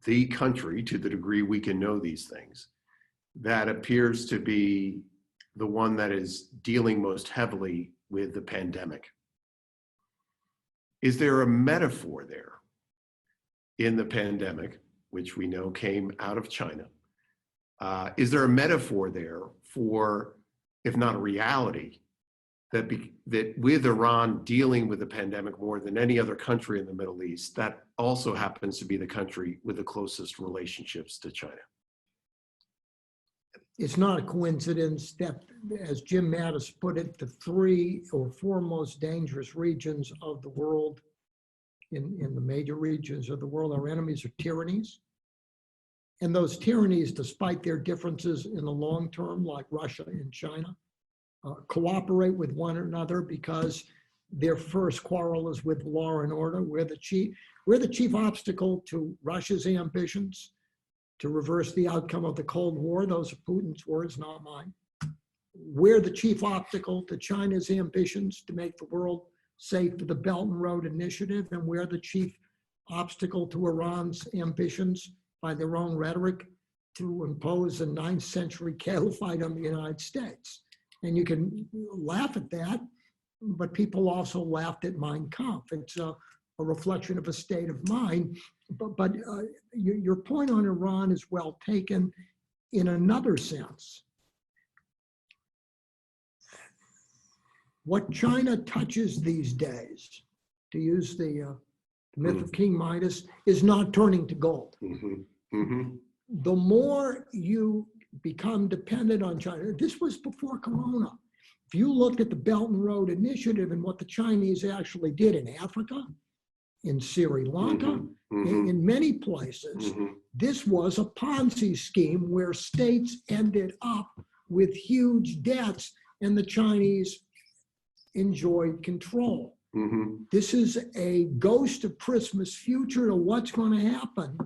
the country, to the degree we can know these things, that appears to be the one that is dealing most heavily with the pandemic. Is there a metaphor there in the pandemic, which we know came out of China? Is there a metaphor there for, if not a reality, that with Iran dealing with the pandemic more than any other country in the Middle East, that also happens to be the country with the closest relationships to China? it's not a coincidence that, as Jim Mattis put it, the 3 or 4 most dangerous regions of the world, in the major regions of the world, our enemies are tyrannies. And those tyrannies, despite their differences in the long term, like Russia and China, cooperate with one another because their first quarrel is with law and order. We're the chief obstacle to Russia's ambitions to reverse the outcome of the Cold War. Those are Putin's words, not mine. We're the chief obstacle to China's ambitions to make the world safe for the Belt and Road Initiative, and we're the chief obstacle to Iran's ambitions by their own rhetoric to impose a 9th century caliphate on the United States. And you can laugh at that, but people also laughed at Mein Kampf. It's a reflection of a state of mind. But your point on Iran is well taken in another sense. What China touches these days, to use the myth of King Midas, is not turning to gold. The more you become dependent on China, this was before Corona. If you looked at the Belt and Road Initiative and what the Chinese actually did in Africa, in Sri Lanka, in many places, this was a Ponzi scheme where states ended up with huge debts and the Chinese enjoyed control. This is a ghost of Christmas future to what's going to happen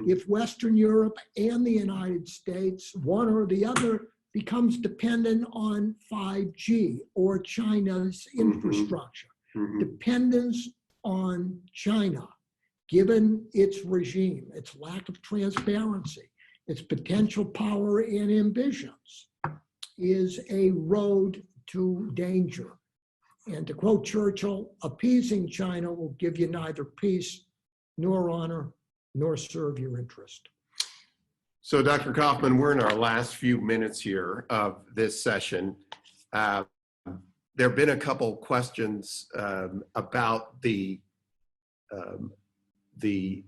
if Western Europe and the United States, one or the other, becomes dependent on 5G or China's infrastructure. Dependence on China, given its regime, its lack of transparency, its potential power and ambitions, is a road to danger. And to quote Churchill, appeasing China will give you neither peace nor honor nor serve your interest. So Dr. Kaufman, we're in our last few minutes here of this session. There have been a couple questions about the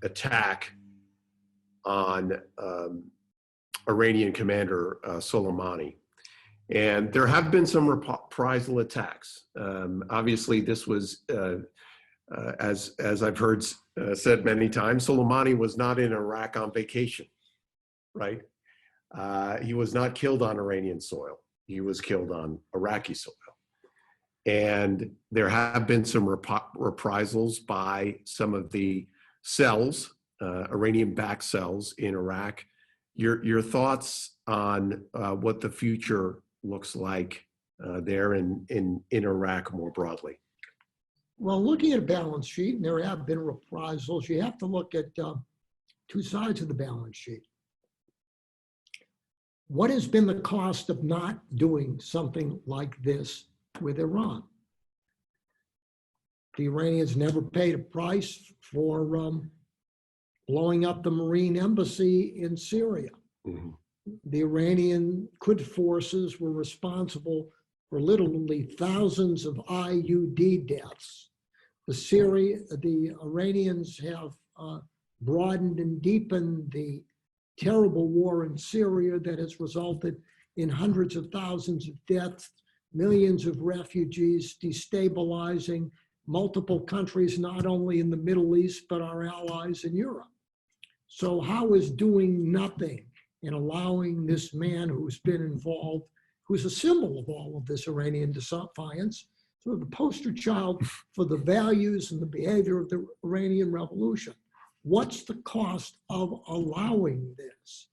attack on Iranian commander Soleimani. And there have been some reprisal attacks. Obviously, this was, as I've heard said many times, Soleimani was not in Iraq on vacation, right? He was not killed on Iranian soil. He was killed on Iraqi soil. And there have been some reprisals by some of the cells, Iranian-backed cells in Iraq. Your thoughts on what the future looks like there in Iraq more broadly? Well, looking at a balance sheet, and there have been reprisals, you have to look at 2 sides of the balance sheet. What has been the cost of not doing something like this with Iran? The Iranians never paid a price for blowing up the Marine embassy in Syria. The Iranian Quds forces were responsible for literally thousands of IUD deaths. The Iranians have broadened and deepened the terrible war in Syria that has resulted in hundreds of thousands of deaths, millions of refugees, destabilizing multiple countries, not only in the Middle East, but our allies in Europe. So how is doing nothing and allowing this man who's been involved, who's a symbol of all of this Iranian defiance, sort of the poster child for the values and the behavior of the Iranian Revolution? What's the cost of allowing this?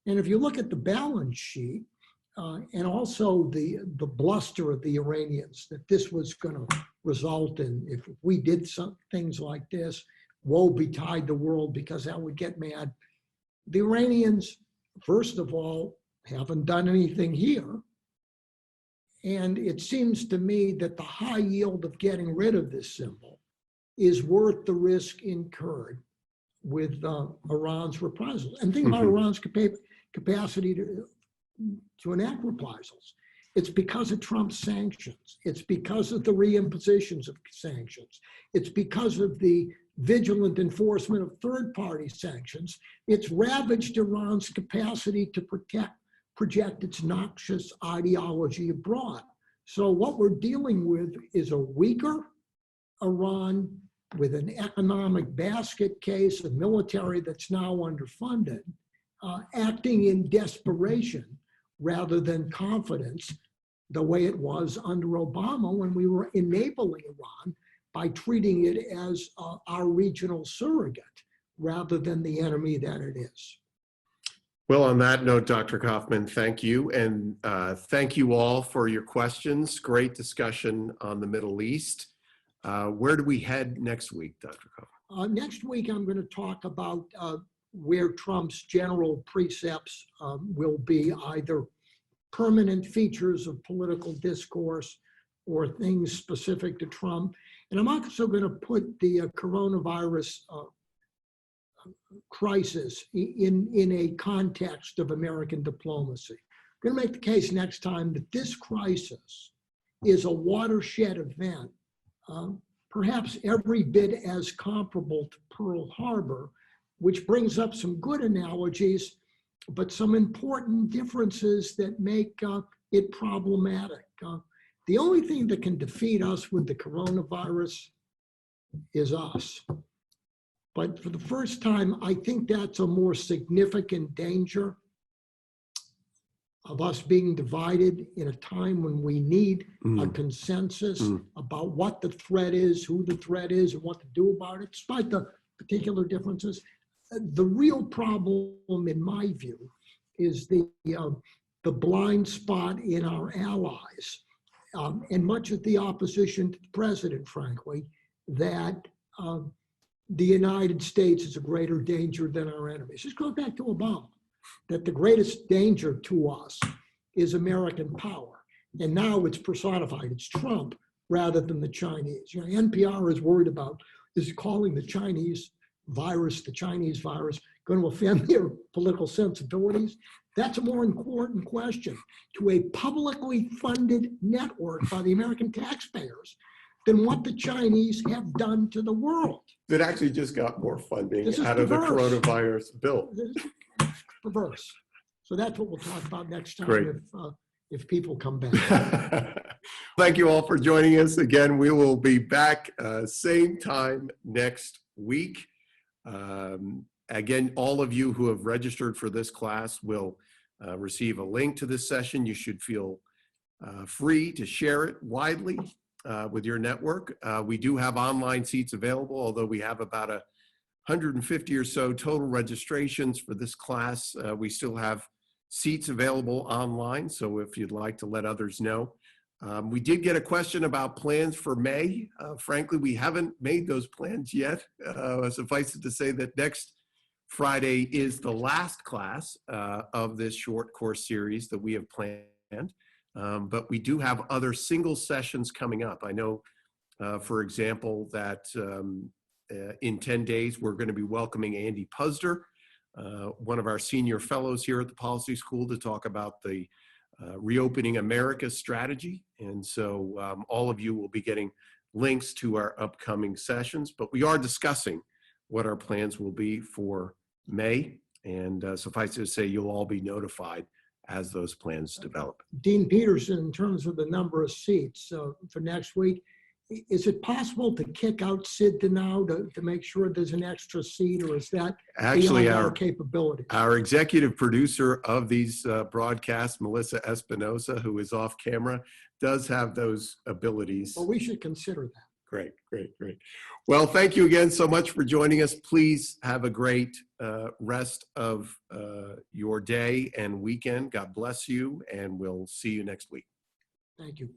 And if you look at the balance sheet, and also the bluster of the Iranians, that this was going to result in, if we did some things like this, woe betide the world because that would get mad. The Iranians, first of all, haven't done anything here. And it seems to me that the high yield of getting rid of this symbol is worth the risk incurred with Iran's reprisals. And think about Iran's capacity to enact reprisals. It's because of Trump's sanctions. It's because of the reimpositions of sanctions. It's because of the vigilant enforcement of third-party sanctions. It's ravaged Iran's capacity to protect project its noxious ideology abroad. So what we're dealing with is a weaker Iran with an economic basket case, a military that's now underfunded, acting in desperation rather than confidence, the way it was under Obama when we were enabling Iran by treating it as our regional surrogate rather than the enemy that it is. Well, on that note, Dr. Kaufman, thank you. And thank you all for your questions. Great discussion on the Middle East. Where do we head next week, Dr. Kaufman? Next week, I'm going to talk about where Trump's general precepts will be either permanent features of political discourse or things specific to Trump. And I'm also going to put the coronavirus crisis in a context of American diplomacy. I'm going to make the case next time that this crisis is a watershed event, perhaps every bit as comparable to Pearl Harbor, which brings up some good analogies, but some important differences that make it problematic. The only thing that can defeat us with the coronavirus is us. But for the first time, I think that's a more significant danger of us being divided in a time when we need a consensus about what the threat is, who the threat is, and what to do about it, despite the particular differences. The real problem, in my view, is the blind spot in our allies, and much of the opposition to the president, frankly, that the United States is a greater danger than our enemies. This goes back to Obama, that the greatest danger to us is American power. And now it's personified, it's Trump rather than the Chinese. You know, NPR is worried about, is calling the Chinese virus going to offend their political sensibilities? That's a more important question to a publicly funded network by the American taxpayers than what the Chinese have done to the world. That actually just got more funding out of perverse. the coronavirus bill. It's perverse. So that's what we'll talk about next time. Great. If people come back. Thank you all for joining us. Again, we will be back same time next week. Again, all of you who have registered for this class will receive a link to this session. You should feel free to share it widely with your network. We do have online seats available, although we have about 150 or so total registrations for this class. We still have seats available online, so if you'd like to let others know. We did get a question about plans for May. Frankly, we haven't made those plans yet. Suffice it to say that next Friday is the last class of this short course series that we have planned. But we do have other single sessions coming up. I know, for example, that in 10 days, we're going to be welcoming Andy Puzder, one of our senior fellows here at the Policy School, to talk about the Reopening America strategy. And so all of you will be getting links to our upcoming sessions, but we are discussing what our plans will be for May. And suffice it to say, you'll all be notified as those plans develop. Dean Peterson, in terms of the number of seats for next week, is it possible to kick out Sid now to make sure there's an extra seat, or is that actually beyond our capability? Our executive producer of these broadcasts, Melissa Espinosa, who is off camera, does have those abilities. Well, we should consider that. Great, great, great. Well, thank you again so much for joining us. Please have a great rest of your day and weekend. God bless you, and we'll see you next week. Thank you.